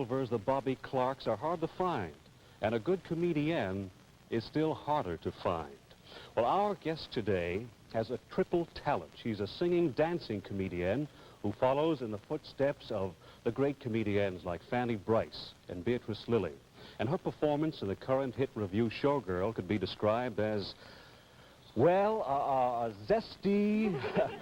The Bobby Clarks are hard to find, and a good comedian is still harder to find. Well, our guest today has a triple talent. She's a singing, dancing comedian who follows in the footsteps of the great comedians like Fanny Brice and Beatrice Lillie. And her performance in the current hit review Showgirl could be described as, well, a zesty,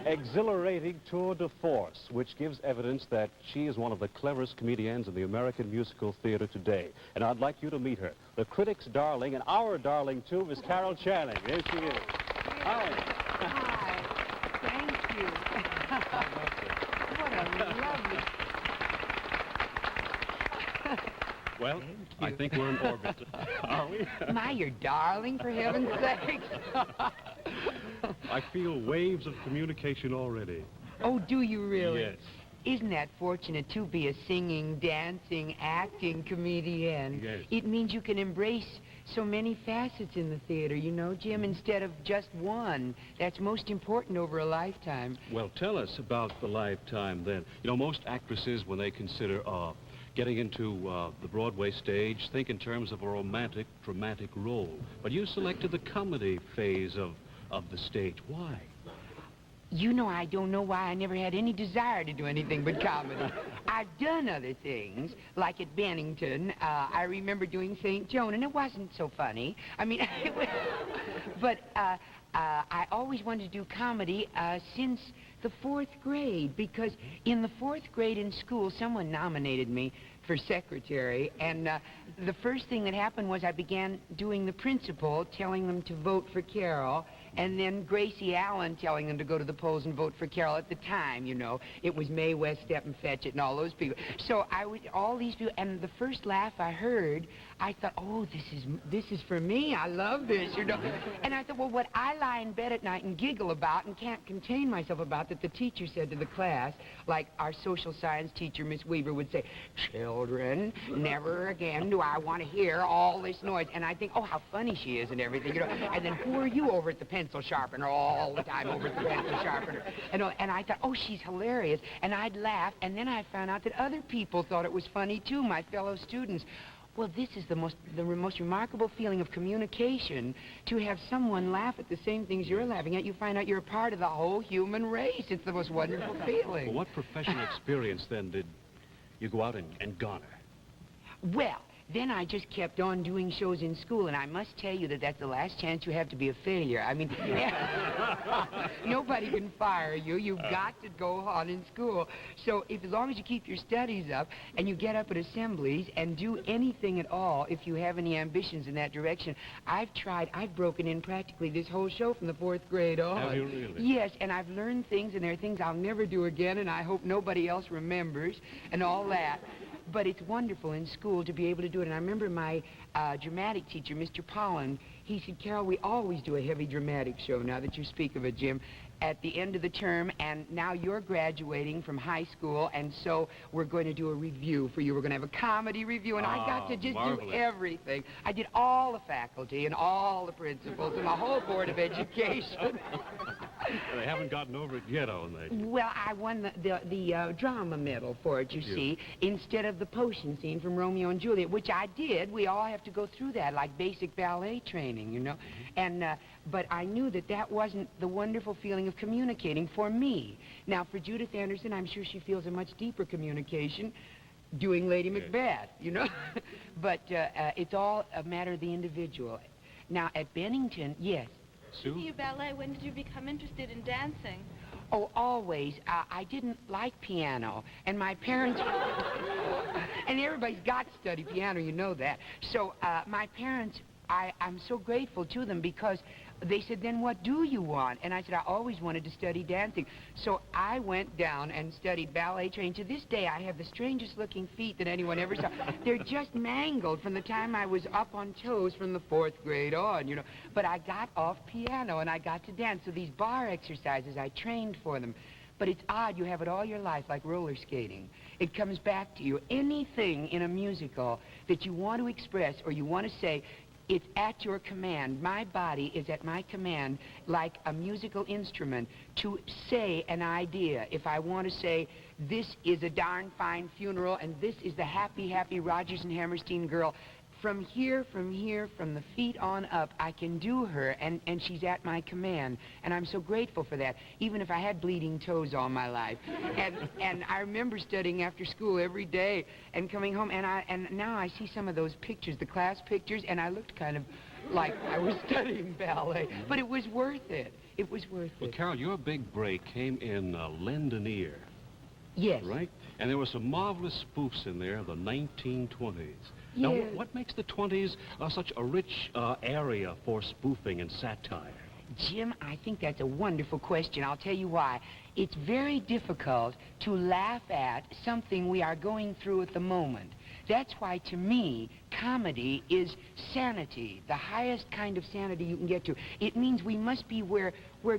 exhilarating tour de force, which gives evidence that she is one of the cleverest comedians in the American musical theater today. And I'd like you to meet her, the critics' darling, and our darling, too, Miss Carol Channing. Here she is. Hi. Hi. Thank you. What a lovely... Well, I think we're in orbit. Are we? My, you're darling, for heaven's sake. I feel waves of communication already. Oh, do you really? Yes. Isn't that fortunate to be a singing, dancing, acting comedian? Yes. It means you can embrace so many facets in the theater, you know, Jim, instead of just one. That's most important over a lifetime. Well, tell us about the lifetime then. You know, most actresses, when they consider getting into the Broadway stage, think in terms of a romantic, dramatic role. But you selected the comedy phase of the stage. Why? You know, I don't know why I never had any desire to do anything but comedy. I've done other things, like at Bennington. I remember doing St. Joan, and it wasn't so funny. I mean, but I always wanted to do comedy since the 4th grade, because in the 4th grade in school, someone nominated me for secretary, and the first thing that happened was I began doing the principal, telling them to vote for Carol, and then Gracie Allen telling them to go to the polls and vote for Carol. At the time, you know, it was Mae West, Stephen Fetchit, and all those people. So I would, all these people, and the first laugh I heard, I thought, oh, this is for me. I love this, you know. And I thought, well, what I lie in bed at night and giggle about and can't contain myself about, that the teacher said to the class, like our social science teacher, Miss Weaver, would say, children, never again do I want to hear all this noise. And I think, oh, how funny she is and everything, you know. And then who are you over at the pencil sharpener all the time, over at the pencil sharpener? And I thought, oh, she's hilarious. And I'd laugh, and then I found out that other people thought it was funny, too, my fellow students. Well, this is the most remarkable feeling of communication, to have someone laugh at the same things you're laughing at. You find out you're a part of the whole human race. It's the most wonderful feeling. Well, what professional experience, then, did you go out and garner? Well, then I just kept on doing shows in school, and I must tell you that that's the last chance you have to be a failure. I mean, nobody can fire you. You've got to go on in school. So as long as you keep your studies up and you get up at assemblies and do anything at all, if you have any ambitions in that direction, I've broken in practically this whole show from the 4th grade on. Have you really? Yes, and I've learned things, and there are things I'll never do again, and I hope nobody else remembers, and all that. But it's wonderful in school to be able to do it. And I remember my dramatic teacher, Mr. Pollan, he said, Carol, we always do a heavy dramatic show, now that you speak of it, Jim, at the end of the term, and now you're graduating from high school, and so we're going to do a review for you. We're going to have a comedy review, and I got to just marvelous. do everything. I did all the faculty and all the principals and the whole Board of Education. They haven't gotten over it yet, haven't they? Well, I won the drama medal for it, you see, instead of the potion scene from Romeo and Juliet, which I did. We all have to go through that, like basic ballet training, you know. And but I knew that that wasn't the wonderful feeling of communicating for me. Now, for Judith Anderson, I'm sure she feels a much deeper communication doing Lady Macbeth, you know. But it's all a matter of the individual. Now, at Bennington, yes. Sue? You ballet, when did you become interested in dancing? Oh, always. I didn't like piano, and my parents... and everybody's got to study piano, you know that. So my parents, I'm so grateful to them, because they said, then what do you want? And I said, I always wanted to study dancing. So I went down and studied ballet training. To this day, I have the strangest looking feet that anyone ever saw. They're just mangled from the time I was up on toes from the 4th grade on, you know. But I got off piano, and I got to dance. So these bar exercises, I trained for them. But it's odd, you have it all your life, like roller skating. It comes back to you. Anything in a musical that you want to express or you want to say, It's at your command. My body is at my command like a musical instrument to say an idea. If I want to say, this is a darn fine funeral, and this is the happy, happy Rodgers and Hammerstein girl, from here, from the feet on up, I can do her, and she's at my command. And I'm so grateful for that, even if I had bleeding toes all my life. And I remember studying after school every day and coming home, and now I see some of those pictures, the class pictures, and I looked kind of like I was studying ballet. But it was worth it. It was worth it. Well, Carol, your big break came in Lend an Ear. Yes. Right? And there were some marvelous spoofs in there of the 1920s. Yeah. Now, what makes the 20s such a rich area for spoofing and satire? Jim, I think that's a wonderful question. I'll tell you why. It's very difficult to laugh at something we are going through at the moment. That's why, to me, comedy is sanity, the highest kind of sanity you can get to. It means we must be where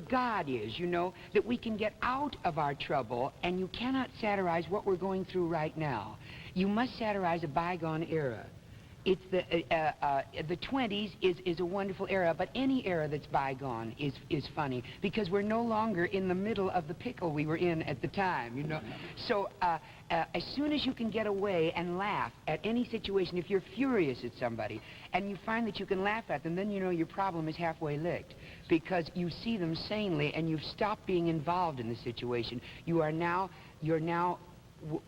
God is, you know, that we can get out of our trouble, and you cannot satirize what we're going through right now. You must satirize a bygone era. It's the 20s is a wonderful era, but any era that's bygone is funny, because we're no longer in the middle of the pickle we were in at the time, you know. So as soon as you can get away and laugh at any situation, if you're furious at somebody and you find that you can laugh at them, then you know your problem is halfway licked, because you see them sanely and you've stopped being involved in the situation. You're now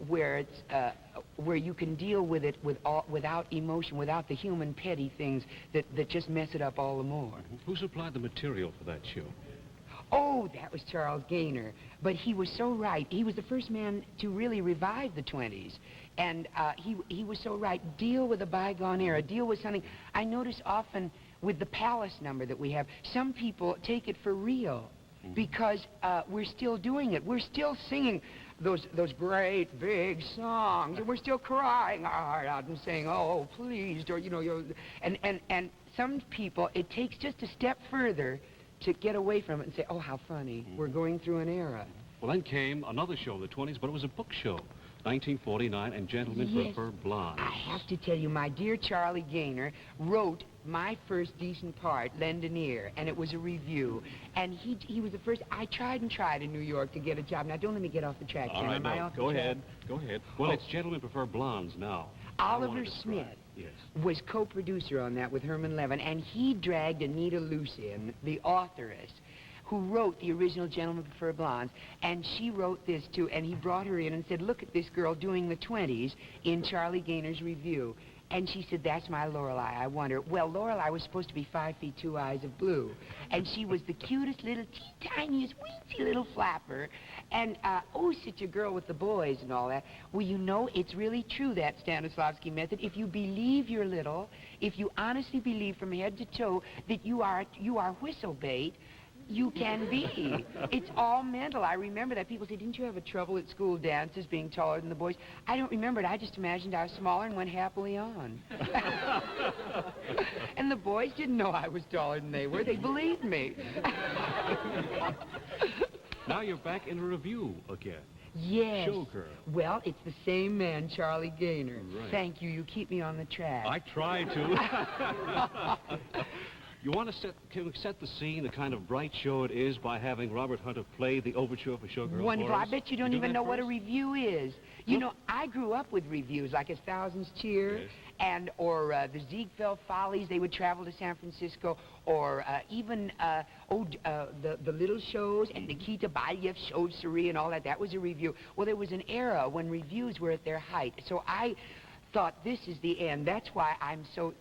where it's where you can deal with it without emotion, without the human petty things that just mess it up all the more. Who supplied the material for that show? Oh, that was Charles Gaynor. But he was so right. He was the first man to really revive the 20s. And he was so right. Deal with a bygone era. Deal with something. I notice often with the Palace number that we have, some people take it for real because we're still doing it. We're still singing those great big songs, and we're still crying our heart out and saying, "Oh, please," or you know, and some people, it takes just a step further to get away from it and say, "Oh, how funny! We're going through an era." Well, then came another show in the 20s, but it was a book show, 1949, and Gentlemen Yes. Prefer Blondes. I have to tell you, my dear Charlie Gaynor wrote my first decent part, Lend an Ear, and it was a review. And he was the first. I tried in New York to get a job. Now, don't let me get off the track, All Jim. right, Am I no, off the go track? ahead. Go ahead. Well, it's Gentlemen Prefer Blondes now. I Oliver wanna describe. Smith Yes. was co-producer on that with Herman Levin, and he dragged Anita Luce in, the authoress, who wrote the original Gentlemen Prefer Blondes, and she wrote this too, and he brought her in and said, "Look at this girl doing the 20s in Charlie Gaynor's review." And she said, "That's my Lorelei, I wonder." Well, Lorelei was supposed to be 5 feet 2 eyes of blue, and she was the cutest little, tiniest, weensy little flapper, and oh, such a girl with the boys and all that. Well, you know, it's really true, that Stanislavski method. If you believe you're little, if you honestly believe from head to toe that you are whistle bait, you can be. It's all mental. I remember that. People say, "Didn't you have a trouble at school dances being taller than the boys?" I don't remember it. I just imagined I was smaller and went happily on. And the boys didn't know I was taller than they were. They believed me. Now you're back in a review again. Yes. Showgirl. Well, it's the same man, Charlie Gaynor. Right. Thank you. You keep me on the track. I try to. You want to can we set the scene, the kind of bright show it is, by having Robert Hunter play the overture for Showgirl Wonderful. for I us? bet you don't do even that know what a first? review is. You know, I grew up with reviews, like As Thousands Cheer, Yes. or the Ziegfeld Follies. They would travel to San Francisco, or even the little shows, and Nikita Balyev's Chauve-souris and all that. That was a review. Well, there was an era when reviews were at their height. So I thought, this is the end. That's why I'm so...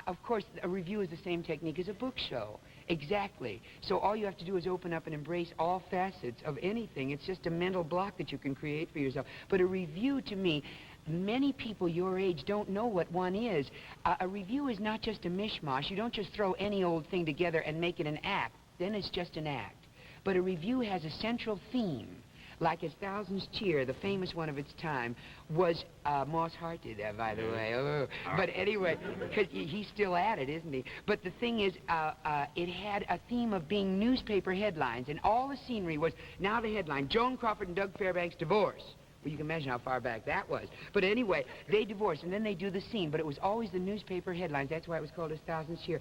of course, a review is the same technique as a book show. Exactly. So all you have to do is open up and embrace all facets of anything. It's just a mental block that you can create for yourself. But a review, to me, many people your age don't know what one is. A review is not just a mishmash. You don't just throw any old thing together and make it an act. Then it's just an act. But a review has a central theme. Like As Thousands Cheer, the famous one of its time, was Moss Hart did that, by the way. Oh. But anyway, because he's still at it, isn't he? But the thing is, it had a theme of being newspaper headlines, and all the scenery was, now the headline, Joan Crawford and Doug Fairbanks divorce. Well, you can imagine how far back that was. But anyway, they divorced, and then they do the scene, but it was always the newspaper headlines. That's why it was called 1,000th Year.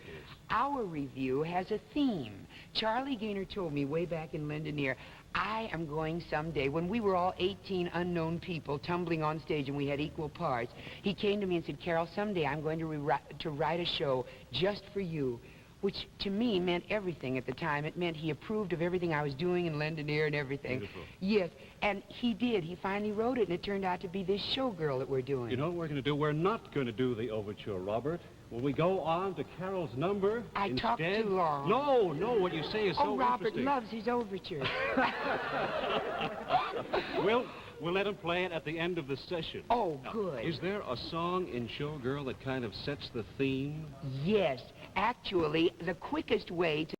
Our review has a theme. Charlie Gaynor told me way back in Lindoneer, I am going someday, when we were all 18 unknown people tumbling on stage and we had equal parts, he came to me and said, Carol, someday I'm going to write a show just for you, which to me meant everything at the time. It meant he approved of everything I was doing in Lindoneer and everything. Beautiful. Yes, and he did. He finally wrote it, and it turned out to be this showgirl that we're doing. You know what we're going to do? We're not going to do the overture, Robert. When we go on to Carol's number, I talked instead... too long. No, what you say is so Robert interesting. loves his overtures. We'll let him play it at the end of the session. Oh, Now, good. Is there a song in Showgirl that kind of sets the theme? Yes, actually, the quickest way to